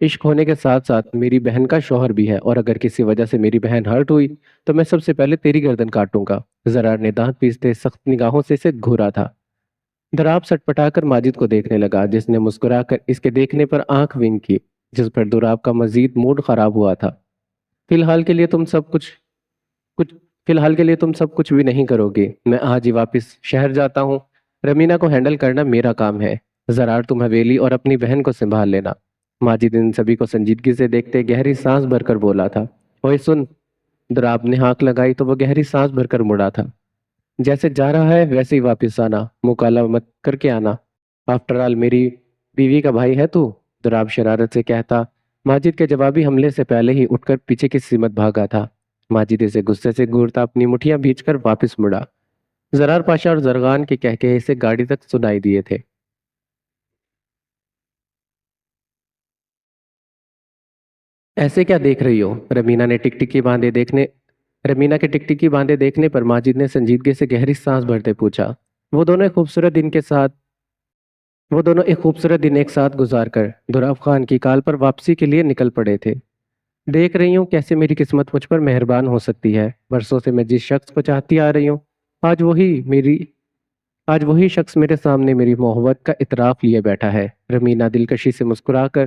عشق ہونے کے ساتھ ساتھ میری بہن کا شوہر بھی ہے، اور اگر کسی وجہ سے میری بہن ہرٹ ہوئی تو میں سب سے پہلے تیری گردن کاٹوں گا۔ زرار نے دانت پیستے سخت نگاہوں سے اسے گھورا تھا۔ دراب سٹ پٹا کر ماجد کو دیکھنے لگا، جس نے مسکرا کر اس کے دیکھنے پر آنکھ ونک کی، جس پر دراب کا مزید موڈ خراب ہوا تھا۔ فی الحال کے لیے تم سب کچھ فی الحال کے لیے تم سب کچھ بھی نہیں کرو گے، میں آج ہی واپس شہر جاتا ہوں۔ رمینا کو ہینڈل کرنا میرا کام ہے، زرار تم حویلی اور اپنی بہن کو سنبھال لینا۔ ماجد ان سبھی کو سنجیدگی سے دیکھتے گہری سانس بھر کر بولا تھا۔ اوئے سن! دراب نے ہانک لگائی تو وہ گہری سانس بھر کر مڑا تھا۔ جیسے جا رہا ہے ویسے ہی واپس آنا، مکالمہ مت کر کے آنا۔ آفٹر آل میری بیوی کا بھائی ہے تو، دراب شرارت سے کہتا۔ ماجد کے جوابی حملے سے پہلے ہی اٹھ کر پیچھے کی سمت بھاگا تھا۔ ماجد اسے غصے سے گھورتا اپنی مٹھیاں بھیج کر واپس مڑا۔ زرار پاشا اور زرغان کے کہکہے اسے گاڑی تک سنائی دیے تھے۔ ایسے کیا دیکھ رہی ہو؟ رمینا کے ٹکٹکی باندھے دیکھنے پر ماجد نے سنجیدگی سے گہری سانس بھرتے پوچھا۔ وہ دونوں ایک خوبصورت دن کے ساتھ وہ دونوں ایک خوبصورت دن ایک ساتھ گزار کر دراب خان کی کال پر واپسی کے لیے نکل پڑے تھے۔ دیکھ رہی ہوں کیسے میری قسمت مجھ پر مہربان ہو سکتی ہے۔ برسوں سے میں جس شخص کو چاہتی آ رہی ہوں، آج وہی میری آج وہی شخص میرے سامنے میری محبت کا اعتراف لیے بیٹھا ہے۔ رمینا دلکشی سے مسکرا کر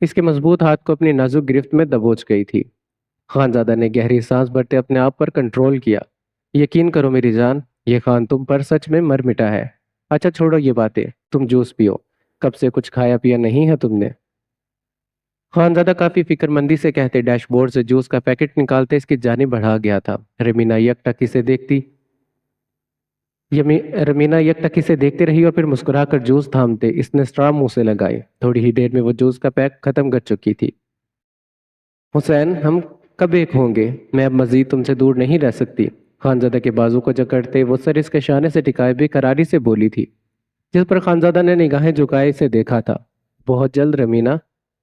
اس کے مضبوط ہاتھ کو اپنی نازک گرفت میں دبوچ گئی تھی۔ خانزادہ نے گہری سانس بھرتے اپنے آپ پر کنٹرول کیا۔ یقین کرو میری جان، یہ خان تم پر سچ میں مر مٹا ہے۔ اچھا چھوڑو یہ باتیں، تم جوس پیو۔ کب سے کچھ کھایا پیا نہیں ہے تم نے؟ خانزادہ کافی فکر مندی سے کہتے ڈیش بورڈ سے جوس کا پیکٹ نکالتے اس کی جانب بڑھا گیا تھا۔ رمینا یک ٹک اسے دیکھتی رمینا یک ٹک اسے دیکھتے رہی اور پھر مسکرا کر جوس تھامتے اس نے اسٹرا منہ سے لگائی۔ تھوڑی ہی دیر میں وہ جوس کا پیک ختم کر چکی تھی۔ حسین، ہم کب ایک ہوں گے؟ میں اب مزید تم سے دور نہیں رہ سکتی۔ خانزادہ کے بازو کو جکڑتے وہ سر اس کے شانے سے ٹکائے بے قراری سے بولی تھی، جس پر خانزادہ نے نگاہیں جھکائے اسے دیکھا تھا۔ بہت جلد رمینا،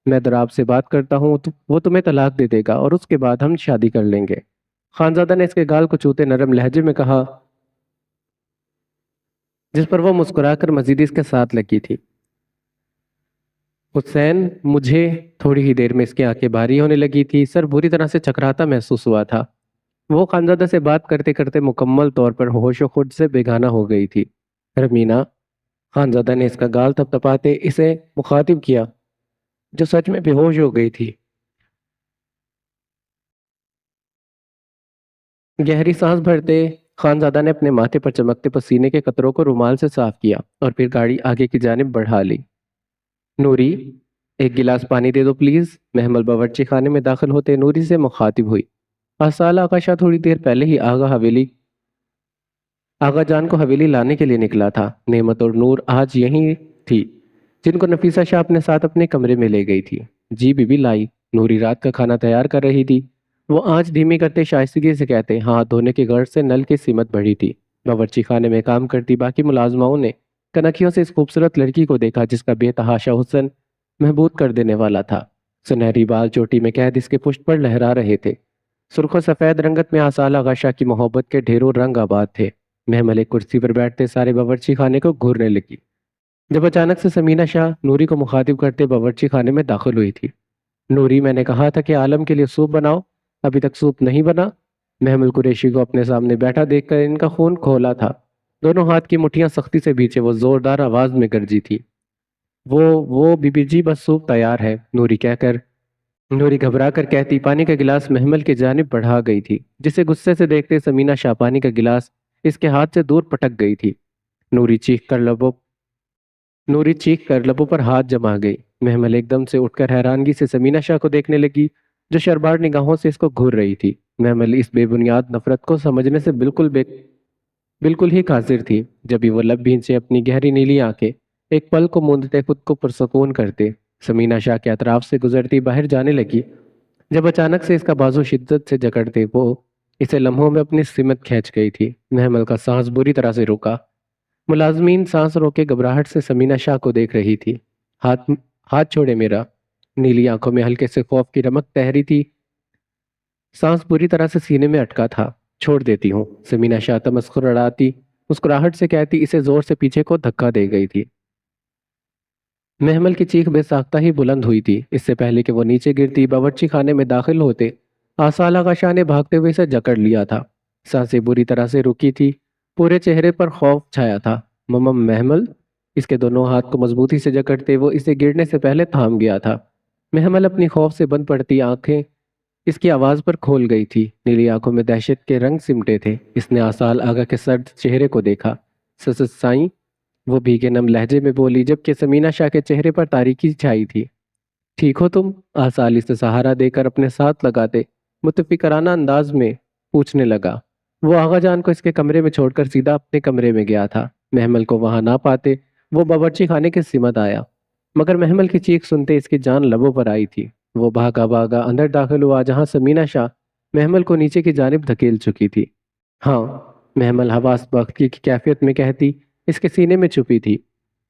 میں دراب سے بات کرتا ہوں وہ تمہیں طلاق دے دے گا اور اس کے بعد ہم شادی کر لیں گے۔ خانزادہ نے اس کے گال کو چھوتے نرم لہجے میں کہا، جس پر وہ مسکرا کر مزید اس کے ساتھ لگی تھی۔ حسین، مجھے تھوڑی ہی دیر میں اس کی آنکھیں بھاری ہونے لگی تھی، سر بری طرح سے چکراتا محسوس ہوا تھا۔ وہ خانزادہ سے بات کرتے کرتے مکمل طور پر ہوش و خود سے بیگانہ ہو گئی تھی۔ رمینا، خانزادہ نے اس کا گال تھپتھپاتے اسے مخاطب کیا، جو سچ میں بے ہوش ہو گئی تھی۔ گہری سانس بھرتے خانزادہ نے اپنے ماتھے پر چمکتے پسینے کے قطروں کو رومال سے صاف کیا اور پھر گاڑی آگے کی جانب بڑھا لی۔ نوری، ایک گلاس پانی دے دو پلیز۔ محمل باورچی خانے میں داخل ہوتے نوری سے مخاطب ہوئی۔ آسال آقا شاہ تھوڑی دیر پہلے ہی آغا جان کو حویلی لانے کے لیے نکلا تھا۔ نعمت اور نور آج یہیں تھی، جن کو نفیسہ شاہ اپنے ساتھ اپنے کمرے میں لے گئی تھی۔ جی بی بی لائی۔ نوری رات کا کھانا تیار کر رہی تھی۔ وہ آنچ دھیمی کرتے شائستگی سے کہتے ہاتھ دھونے کی غرض سے نل کی سمت بڑھی تھی۔ باورچی خانے میں کام کرتی باقی ملازماؤں نے کنکھیوں سے اس خوبصورت لڑکی کو دیکھا جس کا بے تحاشا حسن محبوب کر دینے والا تھا۔ سنہری بال چوٹی میں قید اس کے پشت پر لہرا رہے تھے۔ سرخ و سفید رنگت میں آصال آغا شاہ کی محبت کے ڈھیروں رنگ آباد تھے۔ محمل ایک کرسی پر بیٹھتے سارے باورچی خانے کو گھورنے لگی، جب اچانک سے سمینہ شاہ نوری کو مخاطب کرتے باورچی خانے میں داخل ہوئی تھی۔ نوری، میں نے کہا تھا کہ عالم کے لیے سوپ بناؤ، ابھی تک سوپ نہیں بنا۔ محمل قریشی کو اپنے سامنے بیٹھا دیکھ کر ان کا خون کھولا تھا۔ دونوں ہاتھ کی مٹھیاں سختی سے بھیچے وہ زوردار آواز میں گرجی تھی، وہ بی بی جی بس سوپ تیار ہے۔ نوری گھبرا کر کہتی پانی کا گلاس محمل کی جانب بڑھا گئی تھی، جسے غصے سے دیکھتے سمینہ شاہ پانی کا گلاس اس کے ہاتھ سے دور پٹک گئی تھی۔ نوری چیخ کر لبوں پر ہاتھ جما گئی۔ محمل ایک دم سے اٹھ کر حیرانگی سے سمینہ شاہ کو دیکھنے لگی، جو شربار نگاہوں سے اس کو گھور رہی تھی۔ محمل اس بے بنیاد نفرت کو سمجھنے سے بالکل ہی قاصر تھی، جب ہی وہ لب بھینچے اپنی گہری نیلی آنکھیں ایک پل کو موندتے خود کو پرسکون کرتے سمینہ شاہ کے اطراف سے گزرتی باہر جانے لگی، جب اچانک سے اس کا بازو شدت سے جکڑتے وہ اسے لمحوں میں اپنی سمت کھینچ گئی تھی۔ محمل کا سانس بری طرح سے رکا۔ ملازمین سانس روکے گھبراہٹ سے سمینہ شاہ کو دیکھ رہی تھی۔ ہاتھ چھوڑے میرا۔ نیلی آنکھوں میں ہلکے سے خوف کی رمق تحری تھی، سانس بری طرح سے سینے میں اٹکا تھا۔ چھوڑ دیتی ہوں، سمینہ شاہ تمسخر اڑاتی مسکراہٹ سے کہتی اسے زور سے پیچھے کو دھکا دے گئی تھی۔ محمل کی چیخ بے ساختہ ہی بلند ہوئی تھی۔ اس سے پہلے کہ وہ نیچے گرتی باورچی خانے میں داخل ہوتے، آصال آغا شاہ نے بھاگتے ہوئے اسے جکڑ لیا تھا۔ سانسیں بری طرح سے رکی تھی، پورے چہرے پر خوف چھایا تھا۔ ممم محمل، اس کے دونوں ہاتھ کو مضبوطی سے جکڑتے وہ اسے گرنے سے پہلے تھام گیا تھا۔ محمل اپنی خوف سے بند پڑتی آنکھیں اس کی آواز پر کھول گئی تھی۔ نیلی آنکھوں میں دہشت کے رنگ سمٹے تھے۔ اس نے آصال آغا کے سرد چہرے کو دیکھا۔ سائیں، وہ بھیگے نم لہجے میں بولی، جبکہ سمینہ شاہ کے چہرے پر تاریکی چھائی تھی۔ ٹھیک ہو تم؟ آصال اسے سہارا دے کر اپنے ساتھ لگاتے متفکرانہ انداز میں پوچھنے لگا۔ وہ آغا جان کو اس کے کمرے میں چھوڑ کر سیدھا اپنے کمرے میں گیا تھا۔ محمل کو وہاں نہ پاتے وہ باورچی خانے کی سمت آیا، مگر محمل کی چیخ سنتے اس کی جان لبوں پر آئی تھی۔ وہ بھاگا بھاگا اندر داخل ہوا، جہاں سمینہ شاہ محمل کو نیچے کی جانب دھکیل چکی تھی۔ ہاں، محمل حواس بختگی کی کیفیت میں کہتی اس کے سینے میں چھپی تھی۔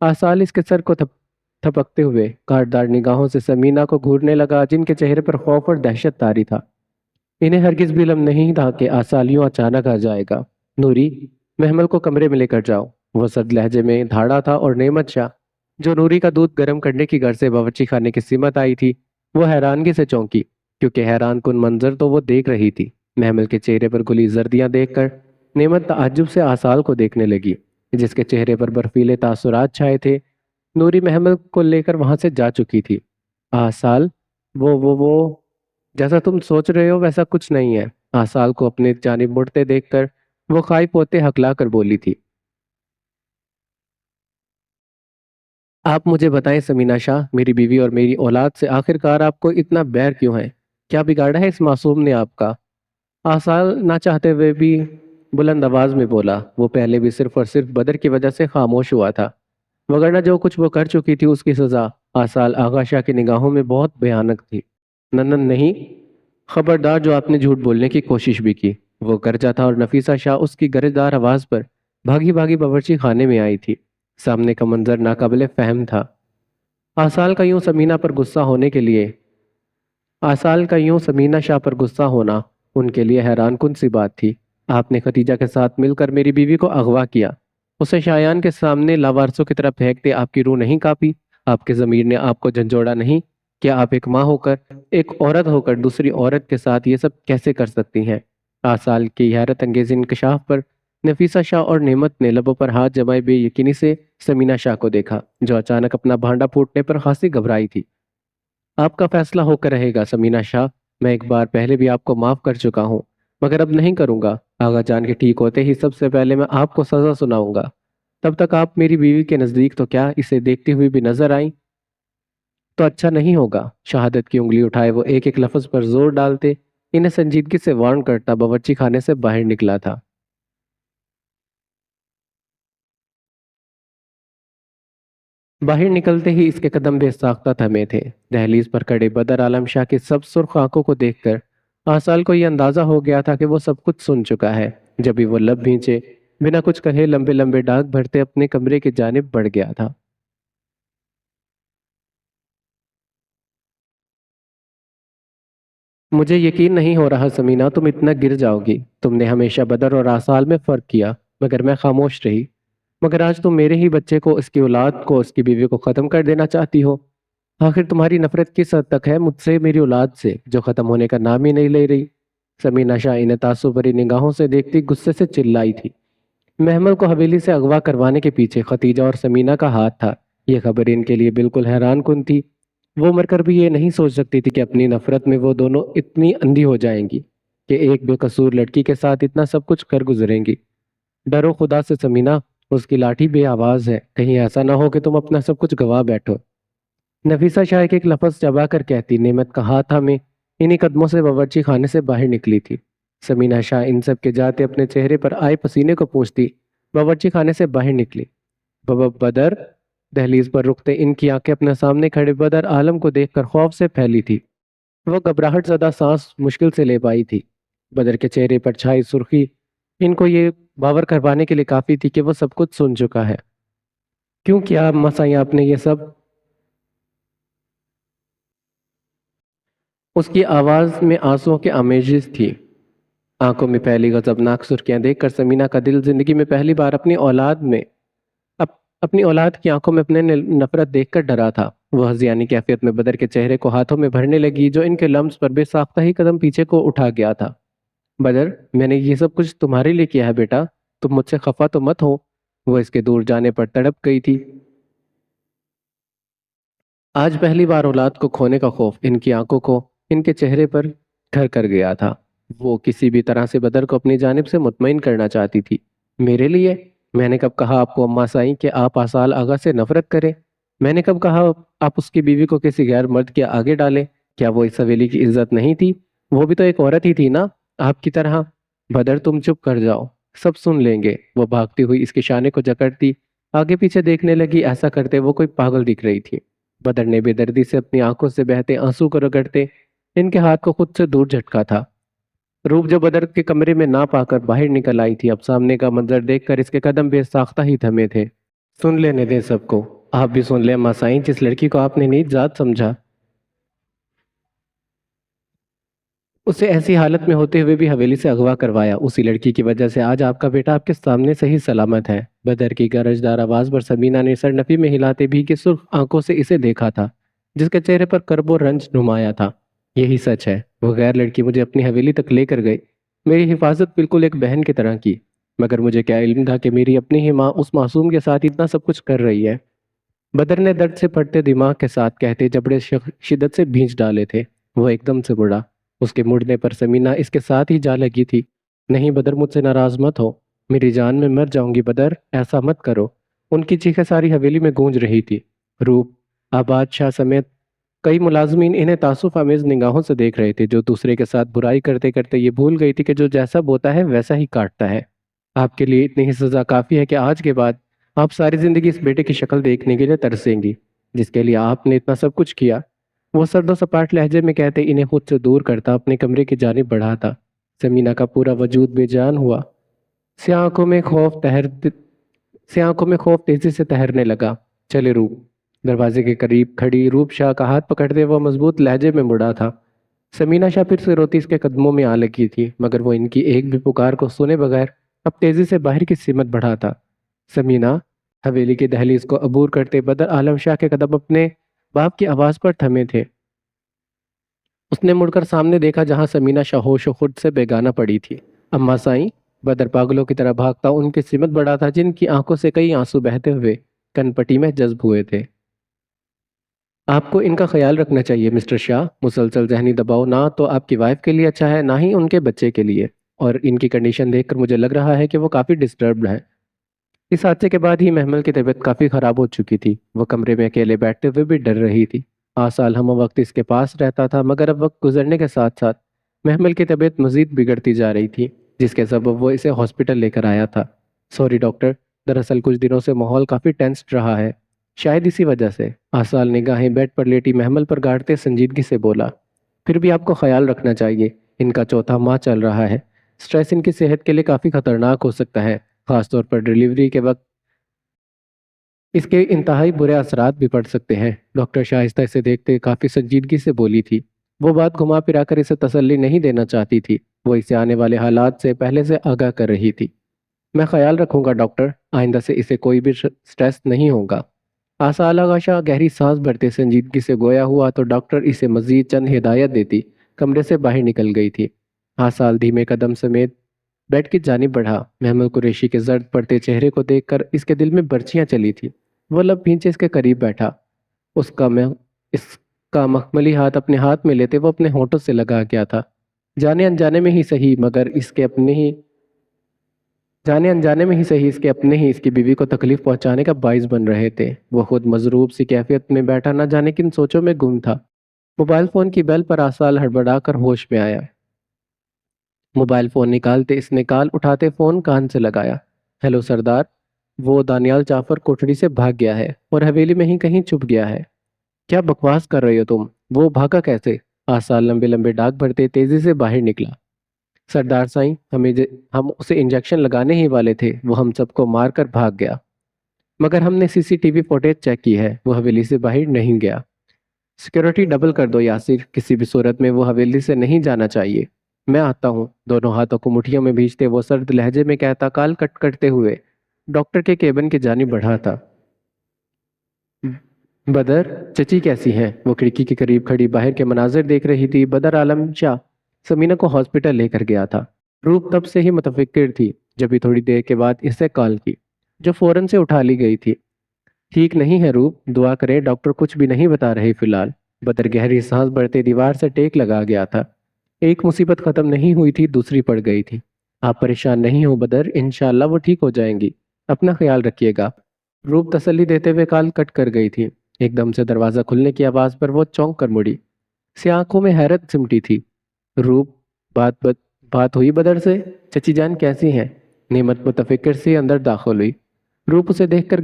آصال اس کے سر کو تھپکتے ہوئے کاٹدار نگاہوں سے سمینہ کو گھورنے لگا، جن کے چہرے پر خوف اور دہشت طاری تھا۔ انہیں ہرگز بھی علم نہیں تھا کہ آصال یوں اچانک آ جائے گا۔ نوری، محمل کو کمرے میں لے کر جاؤ، وہ سرد لہجے میں دھاڑا تھا، اور نعمت شاہ جو نوری کا دودھ گرم کرنے کی غرض سے باورچی خانے کی سمت آئی تھی، وہ حیرانگی سے چونکی، کیونکہ حیران کن منظر تو وہ دیکھ رہی تھی۔ محمل کے چہرے پر گلی زردیاں دیکھ کر نعمت تعجب سے آصال کو دیکھنے لگی، جس کے چہرے پر برفیلے تاثرات چھائے تھے۔ نوری محمل کو لے کر وہاں سے جا چکی تھی۔ آصال، وہ جیسا تم سوچ رہے ہو ویسا کچھ نہیں ہے۔ آصال کو اپنے جانب مڑتے دیکھ کر وہ خائف ہوتے ہکلا کر بولی تھی۔ آپ مجھے بتائیں سمینہ شاہ، میری بیوی اور میری اولاد سے آخر کار آپ کو اتنا بیر کیوں ہے؟ کیا بگاڑا ہے اس معصوم نے آپ کا؟ آصال نہ چاہتے ہوئے بھی بلند آواز میں بولا۔ وہ پہلے بھی صرف اور صرف بدر کی وجہ سے خاموش ہوا تھا، وگرنہ جو کچھ وہ کر چکی تھی اس کی سزا آصال آغا شاہ کی نگاہوں میں بہت بھیانک تھی۔ ننن نہیں، خبردار جو آپ نے جھوٹ بولنے کی کوشش بھی کی۔ وہ گرجا تھا، اور نفیسہ شاہ اس کی گرجدار آواز پر بھاگی بھاگی باورچی خانے میں آئی تھی۔ سامنے کا منظر ناقابل فہم تھا۔ آصال کا یوں سمینہ پر غصہ ہونے کے لیے آصال کا یوں سمینہ شاہ پر غصہ ہونا ان کے لیے حیران کن سی بات تھی۔ آپ نے ختیجہ کے ساتھ مل کر میری بیوی کو اغوا کیا، اسے شایان کے سامنے لاوارسوں کی طرف پھینکتے آپ کی روح نہیں کانپی؟ آپ کے ضمیر نے آپ کو جھنجھوڑا نہیں؟ کیا آپ ایک ماں ہو کر، ایک عورت ہو کر دوسری عورت کے ساتھ یہ سب کیسے کر سکتی ہیں؟ آصال کی حیرت انگیز انکشاف پر نفیسہ شاہ اور نعمت نے لبوں پر ہاتھ جمائے بے یقینی سے سمینہ شاہ کو دیکھا، جو اچانک اپنا بھانڈا پھوٹنے پر خاصی گھبرائی تھی۔ آپ کا فیصلہ ہو کر رہے گا سمینہ شاہ، میں ایک بار پہلے بھی آپ کو معاف کر چکا ہوں، مگر اب نہیں کروں گا۔ آغا جان کے ٹھیک ہوتے ہی سب سے پہلے میں آپ کو سزا سناؤں گا۔ تب تک آپ میری بیوی کے نزدیک تو کیا اسے دیکھتی ہوئی بھی نظر آئیں تو اچھا نہیں ہوگا۔ شہادت کی انگلی اٹھائے وہ ایک ایک لفظ پر زور ڈالتے انہیں سنجیدگی سے وارن کرتا باورچی خانے سے باہر نکلا تھا۔ باہر نکلتے ہی اس کے قدم بے ساختہ تھمے تھے۔ دہلیز پر کھڑے بدر عالم شاہ کی سب سرخ آنکھوں کو دیکھ کر آصال کو یہ اندازہ ہو گیا تھا کہ وہ سب کچھ سن چکا ہے۔ جبھی وہ لب بھینچے بنا کچھ کہے لمبے لمبے ڈاک بھرتے اپنے کمرے کی جانب بڑھ گیا تھا۔ مجھے یقین نہیں ہو رہا سمینہ، تم اتنا گر جاؤ گی۔ تم نے ہمیشہ بدر اور آصال میں فرق کیا، مگر میں خاموش رہی۔ مگر آج تم میرے ہی بچے کو، اس کی اولاد کو، اس کی بیوی کو ختم کر دینا چاہتی ہو۔ آخر تمہاری نفرت کس حد تک ہے مجھ سے، میری اولاد سے، جو ختم ہونے کا نام ہی نہیں لے رہی؟ سمینہ شاہ انہیں تعصب بھری نگاہوں سے دیکھتی غصے سے چلائی تھی۔ محمل کو حویلی سے اغوا کروانے کے پیچھے ختیجہ اور سمینہ کا ہاتھ تھا، یہ خبر ان کے لیے بالکل حیران کن تھی۔ وہ مر کر بھی یہ نہیں سوچ سکتی تھی کہ اپنی نفرت میں وہ دونوں اتنی اندھی ہو جائیں گی کہ ایک بے قصور لڑکی کے ساتھ اتنا سب کچھ کر گزریں گی۔ ڈرو خدا سے سمینہ، اس کی لاٹھی بے آواز ہے، کہیں ایسا نہ ہو کہ تم اپنا سب کچھ گوا بیٹھو۔ نفیسہ شاہ ایک لفظ چبا کر کہتی نعمت کا ہاتھ ہمیں انہی قدموں سے باورچی خانے سے باہر نکلی تھی۔ سمینہ شاہ ان سب کے جاتے اپنے چہرے پر آئے پسینے کو پوچھتی باورچی خانے سے باہر نکلی۔ بابا بدر، دہلیز پر رکتے ان کی آنکھیں اپنے سامنے کھڑے بدر عالم کو دیکھ کر خوف سے پھیلی تھی۔ وہ گھبراہٹ زدہ سانس مشکل سے لے پائی تھی۔ بدر کے چہرے پر چھائی سرخی ان کو یہ باور کروانے کے لیے کافی تھی کہ وہ سب کچھ سن چکا ہے۔ کیوں کیا مسائیں آپ نے یہ سب؟ اس کی آواز میں آنسوؤں کے آمیزش تھی۔ آنکھوں میں پہلی غضبناک سرخیاں دیکھ کر سمینہ کا دل زندگی میں پہلی بار اپنی اولاد میں اپنی اولاد کی آنکھوں میں اپنے نفرت دیکھ کر ڈرا تھا۔ وہ ہذیانی کیفیت میں بدر کے چہرے کو ہاتھوں میں بھرنے لگی جو ان کے لمس پر بے ساختہ ہی قدم پیچھے کو اٹھا گیا تھا۔ بدر، میں نے یہ سب کچھ تمہارے لیے کیا ہے بیٹا، تم مجھ سے خفا تو مت ہو۔ وہ اس کے دور جانے پر تڑپ گئی تھی۔ آج پہلی بار اولاد کو کھونے کا خوف ان کی آنکھوں کو ان کے چہرے پر گھر کر گیا تھا۔ وہ کسی بھی طرح سے بدر کو اپنی جانب سے مطمئن کرنا چاہتی تھی۔ میرے لیے؟ میں نے کب کہا آپ کو اماں سائیں کہ آپ آصال آغا سے نفرت کریں؟ میں نے کب کہا آپ اس کی بیوی کو کسی غیر مرد کے آگے ڈالیں؟ کیا وہ اس حویلی کی عزت نہیں تھی؟ وہ بھی تو ایک عورت ہی تھی نا، آپ کی طرح۔ بدر، تم چپ کر جاؤ، سب سن لیں گے۔ وہ بھاگتی ہوئی اس کے شانے کو جکڑتی آگے پیچھے دیکھنے لگی، ایسا کرتے وہ کوئی پاگل دکھ رہی تھی۔ بدر نے بے دردی سے اپنی آنکھوں سے بہتے آنسو کو رگڑتے ان کے ہاتھ کو خود سے دور جھٹکا تھا۔ روپ جو بدر کے کمرے میں نہ پا کر باہر نکل آئی تھی، اب سامنے کا منظر دیکھ کر اس کے قدم بے ساختہ ہی تھمے تھے۔ سن لینے دیں سب کو، آپ بھی سن لیں اماں سائیں، جس لڑکی کو آپ نے نیز ذات سمجھا، اسے ایسی حالت میں ہوتے ہوئے بھی حویلی سے اغوا کروایا، اسی لڑکی کی وجہ سے آج آپ کا بیٹا آپ کے سامنے صحیح سلامت ہے۔ بدر کی گرجدار آواز پر سمینہ نے سر نفی میں ہلاتے بھی کی سرخ آنکھوں سے اسے دیکھا تھا، جس کے چہرے پر کرب و رنج نمایاں تھا۔ یہی سچ ہے، وہ غیر لڑکی مجھے اپنی حویلی تک لے کر گئی، میری حفاظت بالکل ایک بہن کی طرح کی، مگر مجھے کیا علم تھا کہ میری اپنی ہی ماں اس معصوم کے ساتھ اتنا سب کچھ کر رہی ہے۔ بدر نے درد سے پھٹتے دماغ کے ساتھ کہتے جبڑے شدت سے بھینچ ڈالے تھے۔ وہ ایک دم سے مڑا، اس کے مڑنے پر سمینہ اس کے ساتھ ہی جا لگی تھی۔ نہیں بدر، مجھ سے ناراض مت ہو، میری جان میں مر جاؤں گی بدر، ایسا مت کرو۔ ان کی چیخیں ساری حویلی میں گونج رہی تھی۔ روپ، آباد شاہ سمیت کئی ملازمین انہیں تعصف آمیز نگاہوں سے دیکھ رہے تھے، جو دوسرے کے ساتھ برائی کرتے کرتے یہ بھول گئی تھی کہ جو جیسا بوتا ہے ویسا ہی کاٹتا ہے۔ آپ کے لیے اتنی ہی سزا کافی ہے کہ آج کے بعد آپ ساری زندگی اس بیٹے کی شکل دیکھنے کے لیے ترسیں گی، جس کے لیے آپ نے اتنا سب کچھ کیا۔ وہ سرد و سپاٹ لہجے میں کہتے انہیں خود سے دور کرتا اپنے کمرے کی جانب بڑھاتا۔ سمینہ کا پورا وجود بے جان ہوا، سیاہ آنکھوں میں خوف تیزی سے تہرنے لگا۔ چلے روپ۔ دروازے کے قریب کھڑی روپ شاہ کا ہاتھ پکڑتے وہ مضبوط لہجے میں مڑا تھا۔ سمینہ شاہ پھر سے روتی اس کے قدموں میں آ لگی تھی، مگر وہ ان کی ایک بھی پکار کو سنے بغیر اب تیزی سے باہر کی سمت بڑھاتا۔ سمینہ، حویلی کی دہلیز کو عبور کرتے بدر عالم شاہ کے قدم اپنے باپ کی آواز پر تھمے تھے۔ اس نے مڑ کر سامنے دیکھا جہاں سمینہ شاہ ہوش و خود سے بیگانہ پڑی تھی۔ اماں سائیں، بدر پاگلوں کی طرح بھاگتا ان کی سمت بڑھا تھا، جن کی آنکھوں سے کئی آنسو بہتے ہوئے کن پٹی میں جذب ہوئے تھے۔ آپ کو ان کا خیال رکھنا چاہیے مسٹر شاہ، مسلسل ذہنی دباؤ نہ تو آپ کی وائف کے لیے اچھا ہے، نہ ہی ان کے بچے کے لیے، اور ان کی کنڈیشن دیکھ کر مجھے لگ رہا ہے کہ وہ کافی ڈسٹربڈ ہے۔ اس حادثے کے بعد ہی محمل کی طبیعت کافی خراب ہو چکی تھی، وہ کمرے میں اکیلے بیٹھتے ہوئے بھی ڈر رہی تھی۔ آسال ہم وقت اس کے پاس رہتا تھا، مگر اب وقت گزرنے کے ساتھ ساتھ محمل کی طبیعت مزید بگڑتی جا رہی تھی، جس کے سبب وہ اسے ہاسپٹل لے کر آیا تھا۔ سوری ڈاکٹر، دراصل کچھ دنوں سے ماحول کافی ٹینسڈ رہا ہے، شاید اسی وجہ سے۔ آسال نگاہیں بیڈ پر لیٹی محمل پر گاڑتے سنجیدگی سے بولا، پھر بھی آپ کو خیال رکھنا چاہیے، ان کا چوتھا ماہ چل رہا ہے، سٹریس ان کی صحت کے لیے کافی خطرناک ہو سکتا ہے، خاص طور پر ڈیلیوری کے وقت اس کے انتہائی برے اثرات بھی پڑ سکتے ہیں۔ ڈاکٹر شائستہ اسے دیکھتے کافی سنجیدگی سے بولی تھی۔ وہ بات گھما پھرا کر اسے تسلی نہیں دینا چاہتی تھی، وہ اسے آنے والے حالات سے پہلے سے آگاہ کر رہی تھی۔ میں خیال رکھوں گا ڈاکٹر، آئندہ سے اسے کوئی بھی سٹریس نہیں ہوگا۔ آسال آغا شاہ گہری سانس بھرتے سنجیدگی سے گویا ہوا تو ڈاکٹر اسے مزید چند ہدایت دیتی کمرے سے باہر نکل گئی تھی۔ آسال دھیمے قدم سمیت بیڈ کی جانب بڑھا۔ محمد قریشی کے زرد پڑتے چہرے کو دیکھ کر اس کے دل میں برچیاں چلی تھی۔ وہ لب بھینچے اس کے قریب بیٹھا، اس کا مخملی ہاتھ اپنے ہاتھ میں لیتے وہ اپنے ہونٹوں سے لگا گیا تھا۔ جانے انجانے میں ہی صحیح اس کے اپنے ہی اس کی بیوی کو تکلیف پہنچانے کا باعث بن رہے تھے۔ وہ خود مضروب سی کیفیت میں بیٹھا نہ جانے کن سوچوں میں گم تھا۔ موبائل فون کی بیل پر آسال ہڑبڑا کر ہوش میں آیا۔ موبائل فون نکالتے اس نے کال اٹھاتے فون کان سے لگایا۔ ہیلو سردار، وہ دانیال جعفر کوٹڑی سے بھاگ گیا ہے اور حویلی میں ہی کہیں چھپ گیا ہے۔ کیا بکواس کر رہے ہو تم؟ وہ بھاگا کیسے؟ آسال لمبے لمبے ڈاک بھرتے تیزی سے باہر نکلا۔ سردار سائیں، ہم اسے انجیکشن لگانے ہی والے تھے، وہ ہم سب کو مار کر بھاگ گیا، مگر ہم نے C C T V footage check کی ہے، وہ حویلی سے باہر نہیں گیا۔ سیکیورٹی ڈبل کر دو یاسر، کسی بھی صورت میں وہ حویلی سے نہیں جانا چاہیے۔ میں آتا ہوں، دونوں ہاتھوں کو مٹھیوں میں بھیجتے وہ سرد لہجے میں کہتا کال کٹ کرتے ہوئے ڈاکٹر کے کیبن کی جانب بڑھا تھا۔ بدر، چچی کیسی ہیں؟ وہ کھڑکی کے قریب کھڑی باہر کے مناظر دیکھ رہی تھی۔ بدر عالم شاہ سمینہ کو ہاسپٹل لے کر گیا تھا۔ روپ تب سے ہی متفکر تھی، جبھی تھوڑی دیر کے بعد اسے کال کی، جو فوراً سے اٹھا لی گئی تھی۔ ٹھیک نہیں ہے روپ، دعا کریں ڈاکٹر کچھ بھی نہیں بتا رہے فی الحال۔ بدر گہری سانس بھرتے دیوار سے ٹیک لگا گیا تھا۔ ایک مصیبت ختم نہیں ہوئی تھی، دوسری پڑ گئی تھی۔ آپ پریشان نہیں ہو بدر، انشاءاللہ وہ ٹھیک ہو جائیں گی، اپنا خیال رکھیے گا۔ روپ تسلی دیتے ہوئے کال کٹ کر گئی تھی۔ ایک دم سے دروازہ کھلنے کی آواز پر وہ چونک کر مڑی۔ سیاہ آنکھوں میں حیرت سمٹی تھی۔ روپ، بات ہوئی بدر سے؟ چچی جان کیسی ہیں؟ نعمت متفکر سے اندر داخل ہوئی۔ روپ اسے دیکھ کر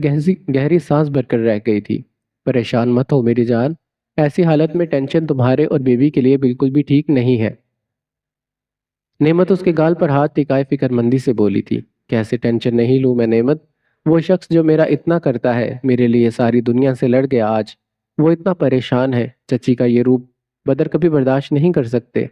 گہری سانس بھر کر رہ گئی تھی۔ پریشان مت ہو میری جان، ایسی حالت میں ٹینشن تمہارے اور بیوی کے لیے بالکل بھی ٹھیک نہیں ہے۔ نعمت اس کے گال پر ہاتھ ٹکائے فکر مندی سے بولی تھی۔ کیسے ٹینشن نہیں لوں میں نعمت؟ وہ شخص جو میرا اتنا کرتا ہے، میرے لیے ساری دنیا سے لڑ گیا آج، وہ اتنا پریشان ہے۔ چچی کا یہ روپ بدر کبھی برداشت نہیں کر سکتے۔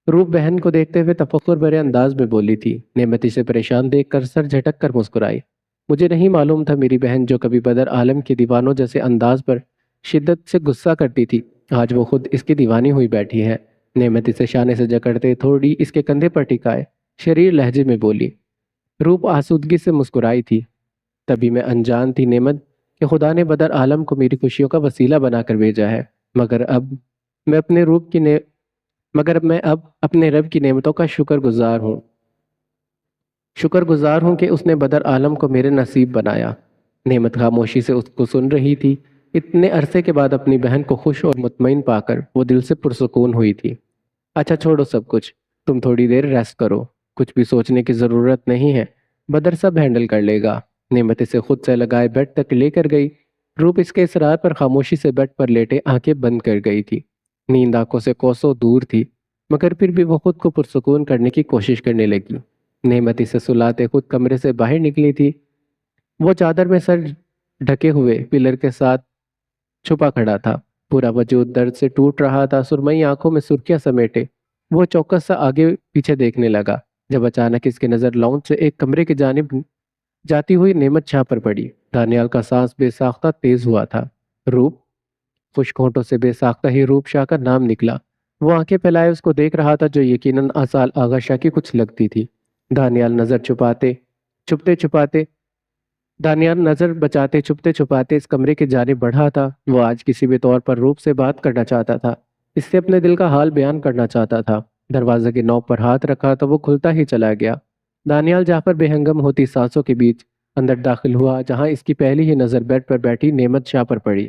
روپ بہن کو دیکھتے ہوئے تفکر بھرے انداز میں بولی تھی۔ نعمت اسے پریشان دیکھ کر سر جھٹک کر مسکرائی۔ مجھے نہیں معلوم تھا میری بہن جو کبھی بدر عالم کے دیوانوں جیسے انداز پر شدت سے غصہ کرتی تھی، آج وہ خود اس کی دیوانی ہوئی بیٹھی ہے۔ نعمت اسے شانے سے جکڑتے تھوڑی اس کے کندھے پر ٹکائے شریر لہجے میں بولی۔ روپ آسودگی سے مسکرائی تھی۔ تبھی میں انجان تھی نعمت کہ خدا نے بدر عالم کو میری خوشیوں کا وسیلہ بنا کر بھیجا ہے، مگر میں اب اپنے رب کی نعمتوں کا شکر گزار ہوں کہ اس نے بدر عالم کو میرے نصیب بنایا۔ نعمت خاموشی سے اس کو سن رہی تھی۔ اتنے عرصے کے بعد اپنی بہن کو خوش اور مطمئن پا کر وہ دل سے پرسکون ہوئی تھی۔ اچھا چھوڑو سب کچھ، تم تھوڑی دیر ریسٹ کرو، کچھ بھی سوچنے کی ضرورت نہیں ہے، بدر سب ہینڈل کر لے گا۔ نعمت اسے خود سے لگائے بیڈ تک لے کر گئی۔ روپ اس کے اصرار پر خاموشی سے بیڈ پر لیٹے آنکھیں بند کر گئی تھی۔ نیند آنکھوں سے کوسوں دور تھی، مگر پھر بھی وہ خود کو پرسکون کرنے کی کوشش کرنے لگی۔ نعمت اسے سلاتے خود کمرے سے باہر نکلی تھی۔ وہ چادر میں سر ڈھکے ہوئے پلر کے ساتھ چھپا کھڑا تھا، پورا وجود درد سے ٹوٹ رہا تھا۔ سرمئی آنکھوں میں سرخیاں سمیٹے وہ چوکس سا آگے پیچھے دیکھنے لگا، جب اچانک اس کی نظر لاؤنج سے ایک کمرے کی جانب جاتی ہوئی نعمت شاہ پر پڑی۔ دانیال کا سانس بے ساختہ تیز ہوا تھا۔ روپ؟ خشک ہونٹوں سے بے ساختہ ہی روپ شاہ کا نام نکلا۔ وہ آنکھیں پھیلائے اس کو دیکھ رہا تھا، جو یقیناً آصال آغا شاہ کی کچھ لگتی تھی۔ دانیال نظر بچاتے چھپتے چھپاتے اس کمرے کی جانب بڑھا تھا۔ وہ آج کسی بھی طور پر روپ سے بات کرنا چاہتا تھا، اس سے اپنے دل کا حال بیان کرنا چاہتا تھا۔ دروازے کی نوک پر ہاتھ رکھا تو وہ کھلتا ہی چلا گیا۔ دانیال جعفر بے ہنگم ہوتی سانسوں کے بیچ اندر داخل ہوا، جہاں اس کی پہلی ہی نظر بیڈ پر بیٹھی نعمت شاہ پر پڑی۔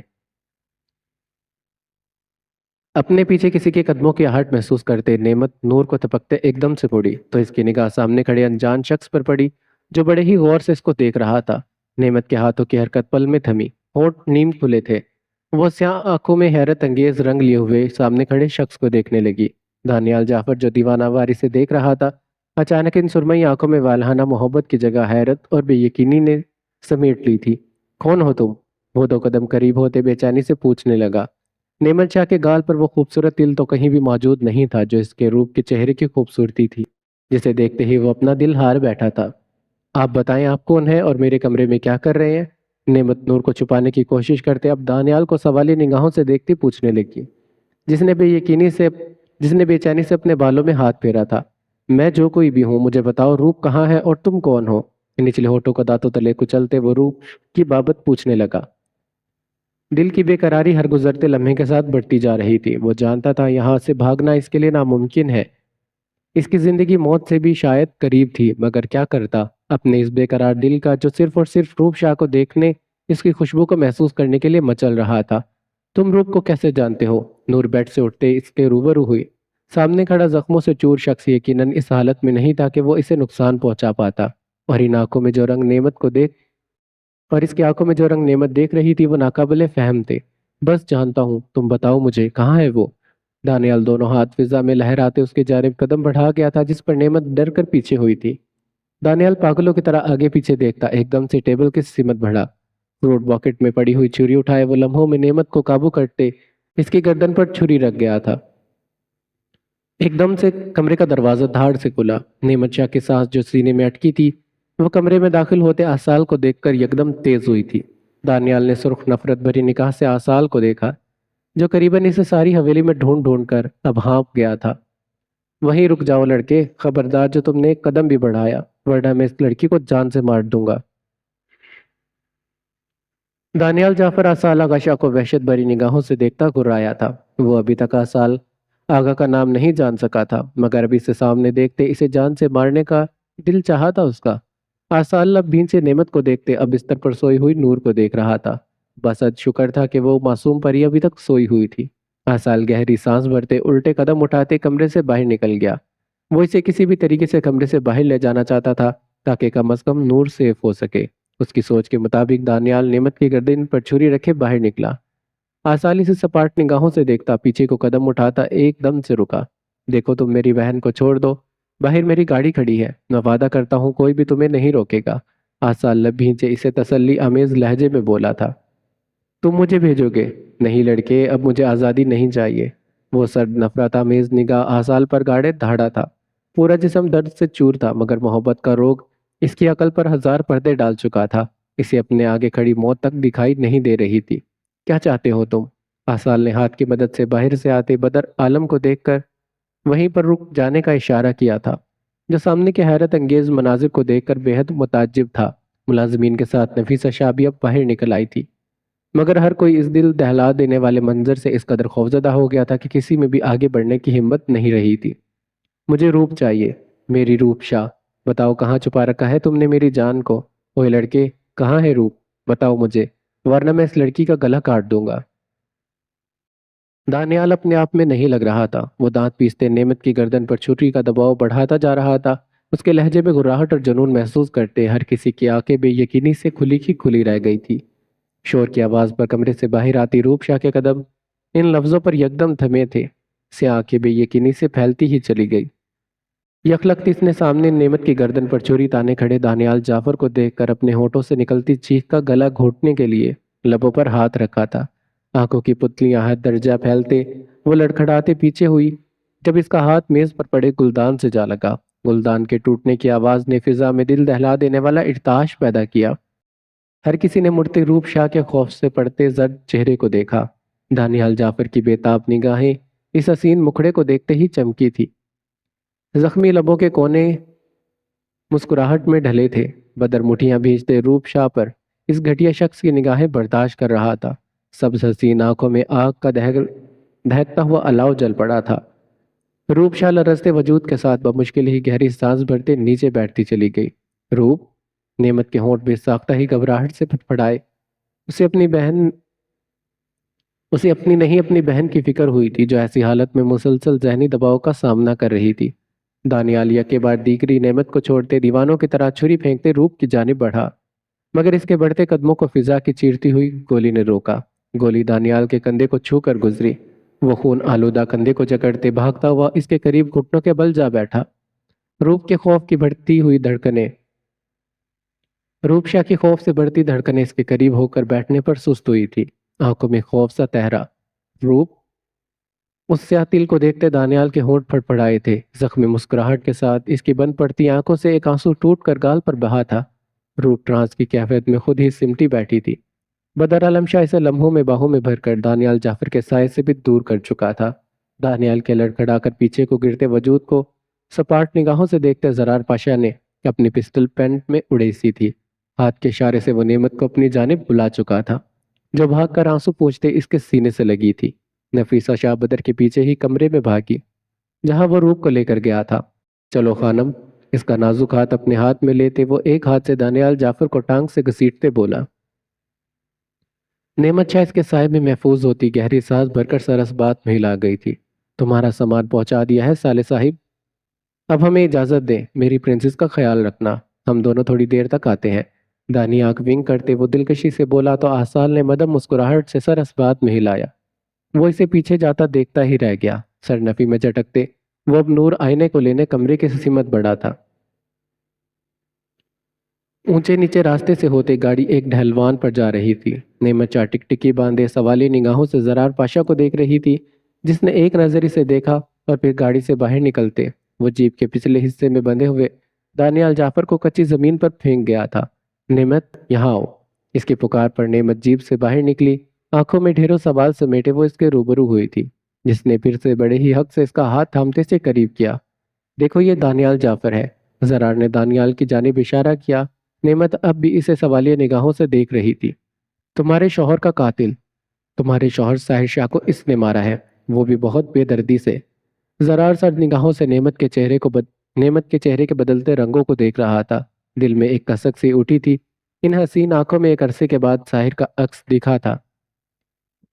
اپنے پیچھے کسی کے قدموں کی آہٹ محسوس کرتے نعمت نور کو تپکتے ایک دم سے مڑی تو اس کی نگاہ سامنے کھڑے انجان شخص پر پڑی، جو بڑے ہی غور سے اس کو دیکھ رہا تھا۔ نعمت کے ہاتھوں کی حرکت پل میں تھمی، ہونٹ نیم کھلے تھے۔ وہ سیاہ آنکھوں میں حیرت انگیز رنگ لیے ہوئے سامنے کھڑے شخص کو دیکھنے لگی۔ دانیال جعفر جو دیوانہ واری سے دیکھ رہا تھا، اچانک ان سرمئی آنکھوں میں والہانہ محبت کی جگہ حیرت اور بے یقینی نے سمیٹ لی تھی۔ کون ہو تم؟ وہ دو قدم قریب ہوتے بے چینی سے پوچھنے لگا۔ نعمت شاہ کے گال پر وہ خوبصورت تل تو کہیں بھی موجود نہیں تھا جو اس کے روپ کے چہرے کی خوبصورتی تھی، جسے دیکھتے ہی وہ اپنا دل ہار بیٹھا تھا۔ آپ بتائیں آپ کون ہیں اور میرے کمرے میں کیا کر رہے ہیں؟ نعمت نور کو چھپانے کی کوشش کرتے اب دانیال کو سوالی نگاہوں سے دیکھتی پوچھنے لگی، جس نے بے چینی سے اپنے بالوں میں ہاتھ پھیرا تھا۔ میں جو کوئی بھی ہوں، مجھے بتاؤ روپ کہاں ہے اور تم کون ہو؟ نچلے ہونٹوں کو دانتوں تلے کچلتے وہ روپ کی بابت پوچھنے لگا۔ دل کی بے قراری ہر گزرتے لمحے کے ساتھ بڑھتی جا رہی تھی۔ وہ جانتا تھا یہاں سے بھاگنا اس کے لیے ناممکن ہے۔ اس کی زندگی موت سے بھی شاید قریب تھی، مگر کیا کرتا اپنے اس بے قرار دل کا، جو صرف اور صرف روپ شاہ کو دیکھنے، اس کی خوشبو کو محسوس کرنے کے لیے مچل رہا تھا۔ تم روپ کو کیسے جانتے ہو؟ نور بیڈ سے اٹھتے اس کے روبرو ہوئی۔ سامنے کھڑا زخموں سے چور شخص یقیناً اس حالت میں نہیں تھا کہ وہ اسے نقصان پہنچا پاتا، اور ان آنکھوں میں جو رنگ نعمت دیکھ رہی تھی وہ ناقابل فہم تھے۔ بس جانتا ہوں، تم بتاؤ مجھے کہاں ہے وہ؟ دانیال دونوں ہاتھ فضا میں لہراتے اس کی جانب قدم بڑھا گیا تھا، جس پر نعمت ڈر کر پیچھے ہوئی تھی۔ دانیال پاگلوں کی طرح آگے پیچھے دیکھتا، ایک دم سے ٹیبل کی سمت بڑھا، فروٹ باکٹ میں پڑی ہوئی چھری اٹھائے وہ لمحوں میں نعمت کو قابو کرتے اس کی گردن پر چھری رکھ گیا تھا۔ ایک دم سے کمرے کا دروازہ دھاڑ سے کھلا۔ نعمت شاہ کی سانس جو سینے میں اٹکی تھی، وہ کمرے میں داخل ہوتے آصال کو دیکھ کر یکدم تیز ہوئی تھی۔ دانیال نے سرخ نفرت بھری نگاہ سے آسال کو دیکھا، جو قریباً اسے ساری حویلی میں ڈھونڈ ڈھونڈ کر اب ہانپ گیا تھا۔ وہیں رک جاؤ لڑکے، خبردار جو تم نے ایک قدم بھی بڑھایا، ورنہ میں اس لڑکی کو جان سے مار دوں گا۔ دانیال جعفر آصال آغا شاہ کو وحشت بھری نگاہوں سے دیکھتا گھرایا تھا۔ وہ ابھی تک آصال آغا کا نام نہیں جان سکا تھا، مگر اب اسے سامنے دیکھتے اسے جان سے مارنے کا دل چاہا تھا اس کا۔ آصال لب بھینچے نعمت کو دیکھتے اب بستر پر سوئی ہوئی نور کو دیکھ رہا تھا۔ بس اد شکر تھا کہ وہ معصوم پری ابھی تک سوئی ہوئی تھی۔ آصال گہری سانس بھرتے الٹے قدم اٹھاتے کمرے سے باہر نکل گیا۔ وہ اسے کسی بھی طریقے سے کمرے سے باہر لے جانا چاہتا تھا تاکہ کم از کم نور سیف ہو سکے۔ اس کی سوچ کے مطابق دانیال نعمت کی گردن پر چھری رکھے باہر نکلا۔ آسالی سے سپاٹ نگاہوں سے دیکھتا پیچھے کو قدم اٹھاتا ایک دم سے رکا۔ دیکھو تم میری بہن کو چھوڑ دو، باہر میری گاڑی کھڑی ہے، میں وعدہ کرتا ہوں کوئی بھی تمہیں نہیں روکے گا۔ آسال لب بھینچے اسے تسلی آمیز لہجے میں بولا تھا۔ تم مجھے بھیجو گے؟ نہیں لڑکے، اب مجھے آزادی نہیں چاہیے۔ وہ سرد نفرت آمیز نگاہ آسال پر گاڑے دھاڑا تھا۔ پورا جسم درد سے چور تھا، مگر محبت کا روگ اس کی عقل پر ہزار پردے ڈال چکا تھا۔ اسے اپنے آگے کھڑی موت تک دکھائی نہیں دے رہی تھی۔ کیا چاہتے ہو تم؟ آسال نے ہاتھ کی مدد سے باہر سے آتے بدر عالم کو دیکھ کر وہیں پر رک جانے کا اشارہ کیا تھا، جو سامنے کے حیرت انگیز مناظر کو دیکھ کر بے حد متعجب تھا۔ ملازمین کے ساتھ نفیسہ شاہ بھی اب باہر نکل آئی تھی، مگر ہر کوئی اس دل دہلا دینے والے منظر سے اس قدر خوفزدہ ہو گیا تھا کہ کسی میں بھی آگے بڑھنے کی ہمت نہیں رہی تھی۔ مجھے روپ چاہیے، میری روپ شاہ، بتاؤ کہاں چھپا رکھا ہے تم نے میری جان کو؟ اوے لڑکے، کہاں ہے روپ؟ بتاؤ مجھے، ورنہ میں اس لڑکی کا گلا کاٹ دوں گا۔ دانیال اپنے آپ میں نہیں لگ رہا تھا۔ وہ دانت پیستے نعمت کی گردن پر چھری کا دباؤ بڑھاتا جا رہا تھا۔ اس کے لہجے میں گراہٹ اور جنون محسوس کرتے ہر کسی کی آنکھیں بے یقینی سے کھلی کی کھلی رہ گئی تھی۔ شور کی آواز پر کمرے سے باہر آتی روپ شاہ کے قدم ان لفظوں پر یکدم تھمے تھے، سے آنکھیں بے یقینی سے پھیلتی ہی چلی گئی۔ یکلخت اس نے سامنے نعمت کی گردن پر چھری تانے کھڑے دانیال جعفر کو دیکھ کر اپنے ہونٹوں سے نکلتی چیخ کا گلا گھونٹنے کے لیے لبوں پر ہاتھ رکھا تھا۔ آنکھوں کی پتلیاں حد درجہ پھیلتے وہ لڑکھڑاتے پیچھے ہوئی جب اس کا ہاتھ میز پر پڑے گلدان سے جا لگا۔ گلدان کے ٹوٹنے کی آواز نے فضا میں دل دہلا دینے والا ارتعاش پیدا کیا۔ ہر کسی نے مڑتے روپ شاہ کے خوف سے پڑتے زرد چہرے کو دیکھا۔ دانیال جعفر کی بےتاب نگاہیں اس حسین مکھڑے کو دیکھتے ہی چمکی تھی۔ زخمی لبوں کے کونے مسکراہٹ میں ڈھلے تھے۔ بدر مٹھیاں بھیجتے روپ شاہ پر اس گھٹیا شخص کی نگاہیں برداشت کر رہا تھا۔ سبز حسین آنکھوں میں آگ کا دہکتا ہوا الاؤ جل پڑا تھا۔ روپ شاہ لرزتے وجود کے ساتھ بمشکل ہی گہری سانس بھرتے نیچے بیٹھتی چلی گئی۔ روپ، نعمت کے ہونٹ بے ساختہ ہی گھبراہٹ سے پھٹپھڑائے۔ اسے اپنی نہیں اپنی بہن کی فکر ہوئی تھی، جو ایسی حالت میں مسلسل ذہنی دباؤ کا سامنا کر رہی تھی۔ دانیال یکے بار دیگری نعمت کو چھوڑتے دیوانوں کی طرح چھری پھینکتے روپ کی جانب بڑھا، مگر اس کے بڑھتے قدموں کو فضا کی چیرتی ہوئی گولی نے روکا۔ گولی دانیال کے کندھے کو چھو کر گزری۔ وہ خون آلودہ کندھے کو جکڑتے بھاگتا ہوا اس کے قریب گھٹنوں کے بل جا بیٹھا۔ روپ کے خوف کی بڑھتی ہوئی دھڑکنیں روپ شاہ کی خوف سے بڑھتی دھڑکنیں اس کے قریب ہو کر بیٹھنے پر سست ہوئی تھی، آنکھوں میں خوف سا تہرا۔ روپ، اس سیاہ تل کو دیکھتے دانیال کے ہونٹ پھڑپڑائے تھے۔ زخمی مسکراہٹ کے ساتھ اس کی بند پڑتی آنکھوں سے ایک آنسو ٹوٹ کر گال پر بہا تھا۔ روپ ٹرانس کی کیفیت میں خود ہی سمٹی بیٹھی تھی۔ بدر عالم شاہ اسے لمحوں میں باہوں میں بھر کر دانیال جعفر کے سائے سے بھی دور کر چکا تھا۔ دانیال کے لڑکھڑا کر پیچھے کو گرتے وجود کو سپاٹ نگاہوں سے دیکھتے زرار پاشا نے اپنی پسٹل پینٹ میں اڑیسی تھی۔ ہاتھ کے اشارے سے وہ نعمت کو اپنی جانب بلا چکا تھا، جو بھاگ کر آنسو پوچھتے اس کے سینے سے لگی تھی۔ نفیسہ شاہ بدر کے پیچھے ہی کمرے میں بھاگی، جہاں وہ روپ کو لے کر گیا تھا۔ چلو خانم، اس کا نازک ہاتھ اپنے ہاتھ میں لیتے وہ ایک ہاتھ سے دانیال جعفر کو ٹانگ سے گھسیٹتے بولا۔ نعمت شاہ اس کے سائے میں محفوظ ہوتی گہری سانس بھر کر سرس بات میں ہلا گئی تھی۔ تمہارا سامان پہنچا دیا ہے سالے صاحب، اب ہمیں اجازت دیں، میری پرنسس کا خیال رکھنا، ہم دونوں تھوڑی دیر تک آتے ہیں۔ دانی آنکھ ونگ کرتے وہ دلکشی سے بولا تو آسال نے مدم مسکراہٹ سے سرس بات میں ہلایا۔ وہ اسے پیچھے جاتا دیکھتا ہی رہ گیا۔ سر نفی میں جھٹکتے وہ اب نور آئینے کو لینے کمرے کی سمت بڑھا تھا۔ اونچے نیچے راستے سے ہوتے گاڑی ایک ڈھلوان پر جا رہی تھی۔ نعمت چاہ ٹک ٹکی باندھے سوالی نگاہوں سے زرار پاشا کو دیکھ رہی تھی، جس نے ایک نظر اسے دیکھا اور پھر گاڑی سے باہر نکلتے وہ جیپ کے پچھلے حصے میں بندھے ہوئے دانیال جعفر کو کچی زمین پر پھینک گیا تھا۔ نعمت، یہاں آؤ۔ اس کی پکار پر نعمت جیب سے باہر نکلی۔ آنکھوں میں ڈھیروں سوال سمیٹے وہ اس کے روبرو ہوئی تھی، جس نے پھر سے بڑے ہی حق سے اس کا ہاتھ تھامتے سے قریب کیا۔ دیکھو یہ دانیال جعفر ہے۔ زرار نے دانیال کی جانب اشارہ کیا۔ نعمت اب بھی اسے سوالیہ نگاہوں سے دیکھ رہی تھی۔ تمہارے شوہر کا قاتل، تمہارے شوہر ساحر شاہ کو اس نے مارا ہے، وہ بھی بہت بے دردی سے۔ زرار سرد نگاہوں سے نعمت کے چہرے کے بدلتے رنگوں کو دیکھ رہا تھا۔ دل میں ایک کسک سی اٹھی تھی۔ ان حسین آنکھوں میں ایک عرصے کے بعد ساحر کا عکس دکھا تھا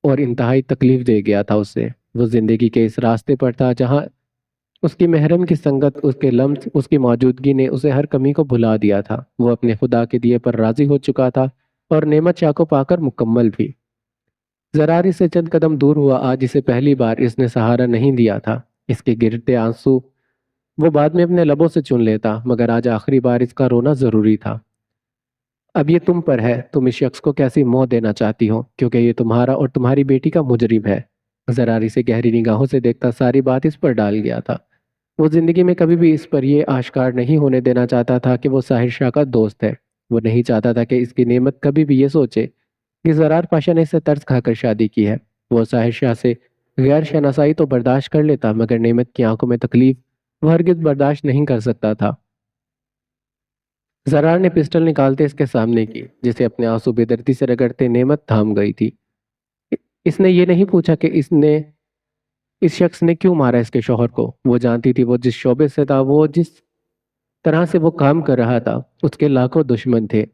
اور انتہائی تکلیف دے گیا تھا اسے۔ وہ زندگی کے اس راستے پر تھا جہاں اس کی محرم کی سنگت، اس کے لمس، اس کی موجودگی نے اسے ہر کمی کو بھلا دیا تھا۔ وہ اپنے خدا کے دیے پر راضی ہو چکا تھا اور نعمت شاہ کو پا کر مکمل بھی۔ زرار اس سے چند قدم دور ہوا۔ آج اسے پہلی بار اس نے سہارا نہیں دیا تھا۔ اس کے گرتے آنسو وہ بعد میں اپنے لبوں سے چن لیتا، مگر آج آخری بار اس کا رونا ضروری تھا۔ اب یہ تم پر ہے، تم اس شخص کو کیسی موت دینا چاہتی ہو، کیونکہ یہ تمہارا اور تمہاری بیٹی کا مجرم ہے۔ زرار اسے گہری نگاہوں سے دیکھتا ساری بات اس پر ڈال گیا تھا۔ وہ زندگی میں کبھی بھی اس پر یہ آشکار نہیں ہونے دینا چاہتا تھا کہ وہ ساحر شاہ کا دوست ہے۔ وہ نہیں چاہتا تھا کہ اس کی نعمت کبھی بھی یہ سوچے کہ زرار پاشا نے اسے ترس کھا کر شادی کی ہے۔ وہ ساحر شاہ سے غیر شناسائی تو برداشت کر لیتا، مگر نعمت کی آنکھوں میں تکلیف وہ ہرگز برداشت نہیں کر سکتا تھا۔ زرار نے پسٹل نکالتے اس کے سامنے کی، جسے اپنے آنسو بے دردی سے رگڑتے نعمت تھام گئی تھی۔ اس نے یہ نہیں پوچھا کہ اس شخص نے کیوں مارا اس کے شوہر کو۔ وہ جانتی تھی وہ جس شعبے سے تھا، وہ جس طرح سے وہ کام کر رہا تھا، اس کے لاکھوں دشمن تھے۔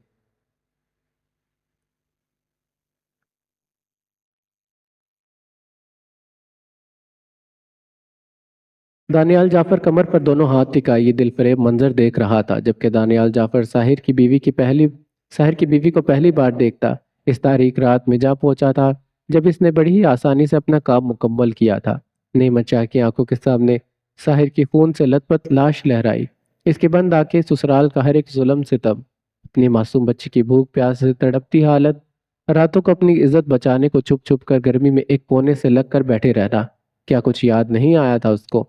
دانیال جعفر کمر پر دونوں ہاتھ ٹکائے یہ دل فریب منظر دیکھ رہا تھا، جبکہ دانیال جعفر ساحر کی بیوی کو پہلی بار دیکھتا۔ اس تاریک رات میں جا پہنچا تھا جب اس نے بڑی ہی آسانی سے اپنا کام مکمل کیا تھا۔ نعمت شاہ کی آنکھوں کے سامنے ساحر کی خون سے لت پت لاش لہرائی۔ اس کے بند آنکھیں سسرال کا ہر ایک ظلم ستم، اپنی معصوم بچی کی بھوک پیاس سے تڑپتی حالت، راتوں کو اپنی عزت بچانے کو چھپ چھپ کر گرمی میں ایک کونے سے لگ کر بیٹھے رہنا۔ کیا کچھ یاد نہیں آیا تھا اس کو؟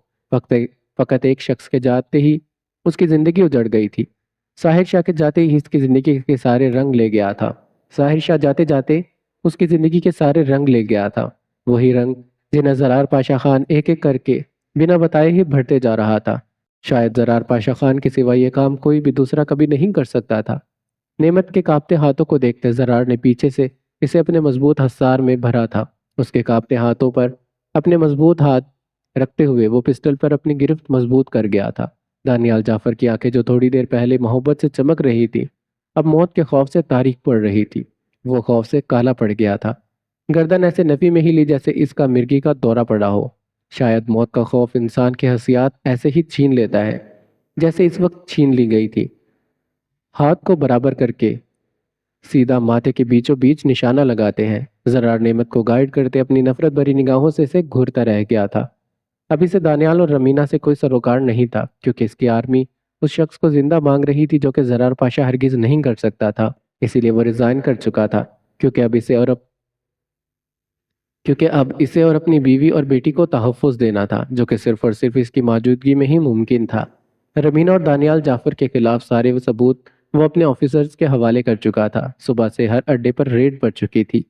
فقط ایک شخص کے جاتے ہی اس کی زندگی اجڑ گئی تھی۔ ساحر شاہ کے جاتے ہی اس کی زندگی کے سارے رنگ لے گیا تھا۔ ساحر شاہ جاتے جاتے اس کی زندگی کے سارے رنگ لے گیا تھا، وہی رنگ جنہیں زرار پاشا خان ایک ایک کر کے بنا بتائے ہی بھرتے جا رہا تھا۔ شاید زرار پاشا خان کے سوا یہ کام کوئی بھی دوسرا کبھی نہیں کر سکتا تھا۔ نعمت کے کانپتے ہاتھوں کو دیکھتے زرار نے پیچھے سے اسے اپنے مضبوط حصار میں بھرا تھا۔ اس کے کانپتے ہاتھوں پر اپنے مضبوط ہاتھ رکھتے ہوئے وہ پسٹل پر اپنی گرفت مضبوط کر گیا تھا۔ دانیال جعفر کی آنکھیں جو تھوڑی دیر پہلے محبت سے چمک رہی تھی، اب موت کے خوف سے تاریک پڑ رہی تھی۔ وہ خوف سے کالا پڑ گیا تھا۔ گردن ایسے نفی میں ہی لی جیسے اس کا مرگی کا دورہ پڑا ہو۔ شاید موت کا خوف انسان کے حسیات ایسے ہی چھین لیتا ہے جیسے اس وقت چھین لی گئی تھی۔ ہاتھ کو برابر کر کے سیدھا ماتھے کے بیچوں بیچ نشانہ لگاتے ہیں۔ زرار نعمت کو گائیڈ کرتے اپنی نفرت بھری نگاہوں سے اسے گھورتا رہ گیا تھا۔ ابھی سے دانیال اور رمینا سے کوئی سروکار نہیں تھا، کیونکہ اس کی آرمی اس شخص کو زندہ مانگ رہی تھی جو کہ زرار پاشا ہرگز نہیں کر سکتا تھا۔ اسی لیے وہ ریزائن کر چکا تھا، کیونکہ اب اسے اور اپنی بیوی اور بیٹی کو تحفظ دینا تھا، جو کہ صرف اور صرف اس کی موجودگی میں ہی ممکن تھا۔ رمینا اور دانیال جعفر کے خلاف سارے وہ ثبوت وہ اپنے آفیسرز کے حوالے کر چکا تھا۔ صبح سے ہر اڈے پر ریڈ پڑ چکی تھی۔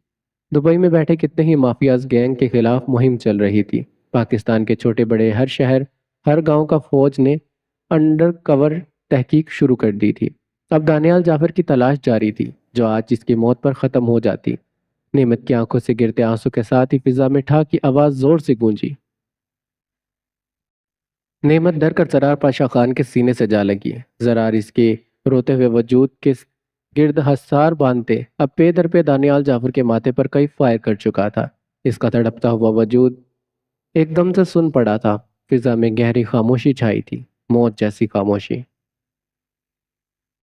دبئی میں بیٹھے کتنے ہی مافیاز گینگ کے خلاف مہم چل رہی تھی۔ پاکستان کے چھوٹے بڑے ہر شہر، ہر گاؤں کا فوج نے انڈر کور تحقیق شروع کر دی تھی۔ اب دانیال جعفر کی تلاش جاری تھی، جو آج اس کی موت پر ختم ہو جاتی۔ نعمت کی آنکھوں سے گرتے آنسو کے ساتھ ہی فضا میں ٹھا کی آواز زور سے گونجی۔ نعمت ڈر کر زرار پاشا خان کے سینے سے جا لگی۔ زرار اس کے روتے ہوئے وجود کے گرد حصار باندھتے اب پے در پے دانیال جعفر کے ماتھے پر کئی فائر کر چکا تھا۔ اس کا تڑپتا ہوا وجود ایک دم سے سن پڑا تھا۔ فضا میں گہری خاموشی چھائی تھی، موت جیسی خاموشی۔